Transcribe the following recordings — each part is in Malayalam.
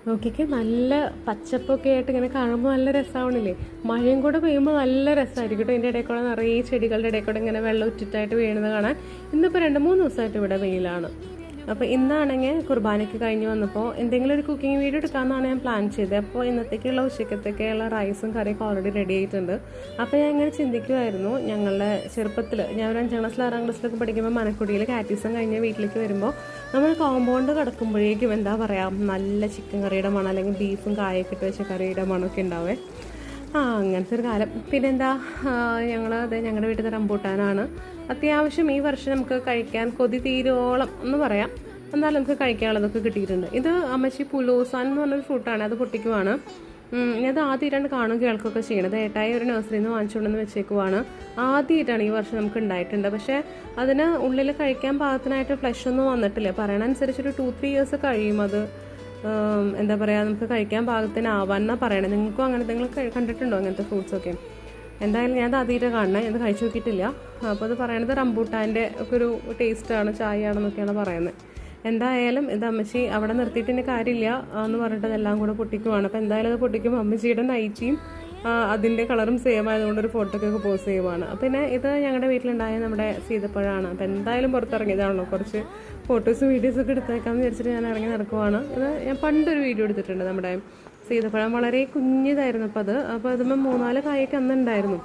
നോക്കിക്ക് നല്ല പച്ചപ്പൊക്കെ ആയിട്ട് ഇങ്ങനെ കാണുമ്പോൾ നല്ല രസമാവണില്ലേ. മഴയും കൂടെ പെയ്യുമ്പോൾ നല്ല രസമായിരിക്കും കേട്ടോ. ഇതിൻ്റെ ഇടയിൽ കൂടെ നിറയെ ചെടികളുടെ ഇടയിൽ കൂടെ ഇങ്ങനെ വെള്ളം ഉറ്റിട്ടായിട്ട് വീഴുന്നത് കാണാൻ. ഇന്നിപ്പോൾ 2-3 ദിവസമായിട്ട് ഇവിടെ വെയിലാണ്. അപ്പോൾ ഇന്നാണെങ്കിൽ കുർബാനയ്ക്ക് കഴിഞ്ഞ് വന്നപ്പോൾ എന്തെങ്കിലും ഒരു കുക്കിംഗ് വീഡിയോ എടുക്കാമെന്നാണ് ഞാൻ പ്ലാൻ ചെയ്തത്. അപ്പോൾ ഇന്നത്തേക്കുള്ള ഉച്ചക്കത്തേക്കുള്ള റൈസും കറിയൊക്കെ ഓൾറെഡി റെഡി ആയിട്ടുണ്ട്. അപ്പോൾ ഞാൻ ഇങ്ങനെ ചിന്തിക്കുമായിരുന്നു, ഞങ്ങളുടെ ചെറുപ്പത്തിൽ ഞാൻ ഒരു 5ാം ക്ലാസ്സിൽ 6ാം ക്ലാസ്സിലൊക്കെ പഠിക്കുമ്പോൾ മനക്കുടിയിൽ കാറ്റീസം കഴിഞ്ഞ് വീട്ടിലേക്ക് വരുമ്പോൾ നമ്മൾ കോമ്പൗണ്ട് കിടക്കുമ്പോഴേക്കും എന്താ പറയുക, നല്ല ചിക്കൻ കറിയുടെ മണം അല്ലെങ്കിൽ ബീഫും കായൊക്കെ ഇട്ട് വെച്ച കറിയുടെ മണമൊക്കെ ഉണ്ടാവേ. അങ്ങനത്തെ ഒരു കാലം. പിന്നെന്താ, ഞങ്ങളുടെ വീട്ടിൽ റംബൂട്ടാനാണ്. അത്യാവശ്യം ഈ വർഷം നമുക്ക് കഴിക്കാൻ കൊതി തീരോളം എന്ന് പറയാം. എന്നാലും നമുക്ക് കഴിക്കാനുള്ളതൊക്കെ കിട്ടിയിട്ടുണ്ട്. ഇത് അമ്മച്ചി പുലോസാൻ എന്ന് പറഞ്ഞൊരു ഫ്രൂട്ടാണ്, അത് പൊട്ടിക്കുവാണ്. അത് ആദ്യമായിട്ടാണ് കാണും കേൾക്കുകയൊക്കെ ചെയ്യണത്. ഏട്ടായി ഒരു നഴ്സറിയിൽ നിന്ന് വാങ്ങിച്ചുകൊണ്ടെന്ന് വെച്ചേക്കുവാണ്. ആദ്യമായിട്ടാണ് ഈ വർഷം നമുക്ക് ഉണ്ടായിട്ടുണ്ട്. പക്ഷേ അതിന് ഉള്ളിൽ കഴിക്കാൻ പാകത്തിനായിട്ട് ഫ്ലഷ് ഒന്നും വന്നിട്ടില്ല. പറയണനുസരിച്ചൊരു 2-3 ഇയേഴ്സ് കഴിയും അത് എന്താ പറയുക നമുക്ക് കഴിക്കാൻ പാകത്തിനാവാന്നാണ് പറയണത്. നിങ്ങൾക്കും അങ്ങനെ നിങ്ങൾ കണ്ടിട്ടുണ്ടോ അങ്ങനത്തെ ഫ്രൂട്ട്സൊക്കെ? എന്തായാലും ഞാൻ അത് ആദ്യമായിട്ട് കാണണേ, അത് കഴിച്ചു നോക്കിയിട്ടില്ല. അപ്പോൾ അത് പറയണത് റംബൂട്ടാൻ്റെ ഒക്കെ ഒരു ടേസ്റ്റാണ്, ചായയാണെന്നൊക്കെയാണ് പറയുന്നത്. എന്തായാലും ഇത് അമ്മച്ചി അവിടെ നിർത്തിയിട്ട് ഇനി കാര്യമില്ല എന്ന് പറഞ്ഞിട്ട് അതെല്ലാം കൂടെ പൊട്ടിക്കുവാണ്. അപ്പോൾ എന്തായാലും അത് പൊട്ടിക്കുമ്പോൾ അമ്മച്ചിയുടെ നൈറ്റിയും അതിൻ്റെ കളറും സെയിം ആയതുകൊണ്ട് ഒരു ഫോട്ടോക്കൊക്കെ പോസ്റ്റ് ചെയ്യുവാണ്. പിന്നെ ഇത് ഞങ്ങളുടെ വീട്ടിലുണ്ടായ നമ്മുടെ സീതപ്പഴമാണ്. അപ്പോൾ എന്തായാലും പുറത്തിറങ്ങിയതാണല്ലോ, കുറച്ച് ഫോട്ടോസും വീഡിയോസൊക്കെ എടുത്തേക്കാമെന്ന് വിചാരിച്ചിട്ട് ഞാൻ ഇറങ്ങി നടക്കുവാണ്. ഇത് ഞാൻ പണ്ടൊരു വീഡിയോ എടുത്തിട്ടുണ്ട്. നമ്മുടെ സീതപ്പഴം വളരെ കുഞ്ഞിതായിരുന്നു അപ്പോൾ അതുമ്പോൾ 3-4 കായൊക്കെ അന്നുണ്ടായിരുന്നു.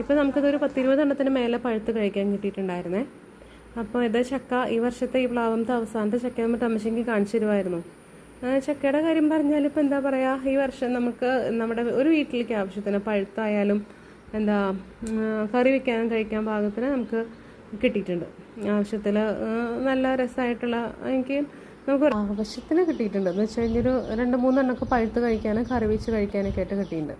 ഇപ്പോൾ നമുക്കതൊരു 10-20 എണ്ണത്തിന് മേലെ പഴുത്ത് കഴിക്കാൻ കിട്ടിയിട്ടുണ്ടായിരുന്നേ. അപ്പോൾ ഇത് ചക്ക, ഈ വർഷത്തെ ഈ പ്ലാവത്തെ അവസാനത്തെ ചക്ക നമ്മൾ അമ്മച്ചെങ്കിൽ കാണിച്ചു തരുമായിരുന്നു. ചക്കയുടെ കാര്യം പറഞ്ഞാൽ ഇപ്പോൾ എന്താ പറയുക, ഈ വർഷം നമുക്ക് നമ്മുടെ ഒരു വീട്ടിലേക്ക് ആവശ്യത്തിന് പഴുത്തായാലും എന്താ കറി വയ്ക്കാനും കഴിക്കാൻ പാകത്തിന് നമുക്ക് കിട്ടിയിട്ടുണ്ട്. ആവശ്യത്തിൽ നല്ല രസമായിട്ടുള്ള എനിക്ക് നമുക്ക് ആവശ്യത്തിന് കിട്ടിയിട്ടുണ്ട്. എന്ന് വെച്ച് കഴിഞ്ഞൊരു 2-3 എണ്ണമൊക്കെ പഴുത്ത് കഴിക്കാനും കറി വെച്ച് കഴിക്കാനൊക്കെ ആയിട്ട് കിട്ടിയിട്ടുണ്ട്.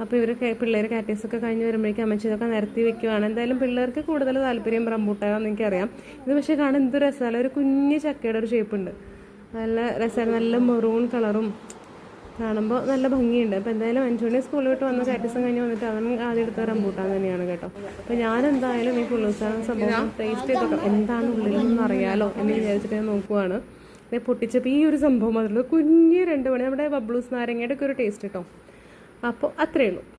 അപ്പോൾ ഇവർ പിള്ളേർ കാറ്റീസൊക്കെ കഴിഞ്ഞ് വരുമ്പോഴേക്കും അമ്മച്ചി ഇതൊക്കെ നിരത്തി വെക്കുവാണ്. എന്തായാലും പിള്ളേർക്ക് കൂടുതൽ താല്പര്യം റംബൂട്ടാനാണെന്ന് എനിക്കറിയാം. ഇത് പക്ഷേ കാണാൻ എന്ത് രസമല്ല, ഒരു കുഞ്ഞ് ചക്കയുടെ ഒരു ഷേപ്പുണ്ട്, നല്ല രസമാണ്, നല്ല മെറൂൺ കളറും കാണുമ്പോൾ നല്ല ഭംഗിയുണ്ട്. അപ്പോൾ എന്തായാലും അഞ്ചുമണി സ്കൂളിൽ വിട്ട് വന്ന കാറ്റീസം കഴിഞ്ഞ് വന്നിട്ട് അവൻ ആദ്യം എടുത്ത റംബൂട്ടാൻ തന്നെയാണ് കേട്ടോ. അപ്പോൾ ഞാൻ എന്തായാലും ഈ പുള്ളൂസാൻ സംഭവം ടേസ്റ്റ് ചെയ്തൊക്കെ എന്താണ് ഉള്ളിലൊന്നും അറിയാലോ എന്ന് വിചാരിച്ചിട്ട് ഞാൻ നോക്കുവാണ്. പൊട്ടിച്ചപ്പോൾ ഈ ഒരു സംഭവം അതിൽ കുഞ്ഞ് 2 മണി നമ്മുടെ ബബ്ലൂസ് നാരങ്ങയുടെ ഒക്കെ ഒരു ടേസ്റ്റ് കേട്ടോ. അപ്പോൾ അത്രയേ ഉള്ളൂ.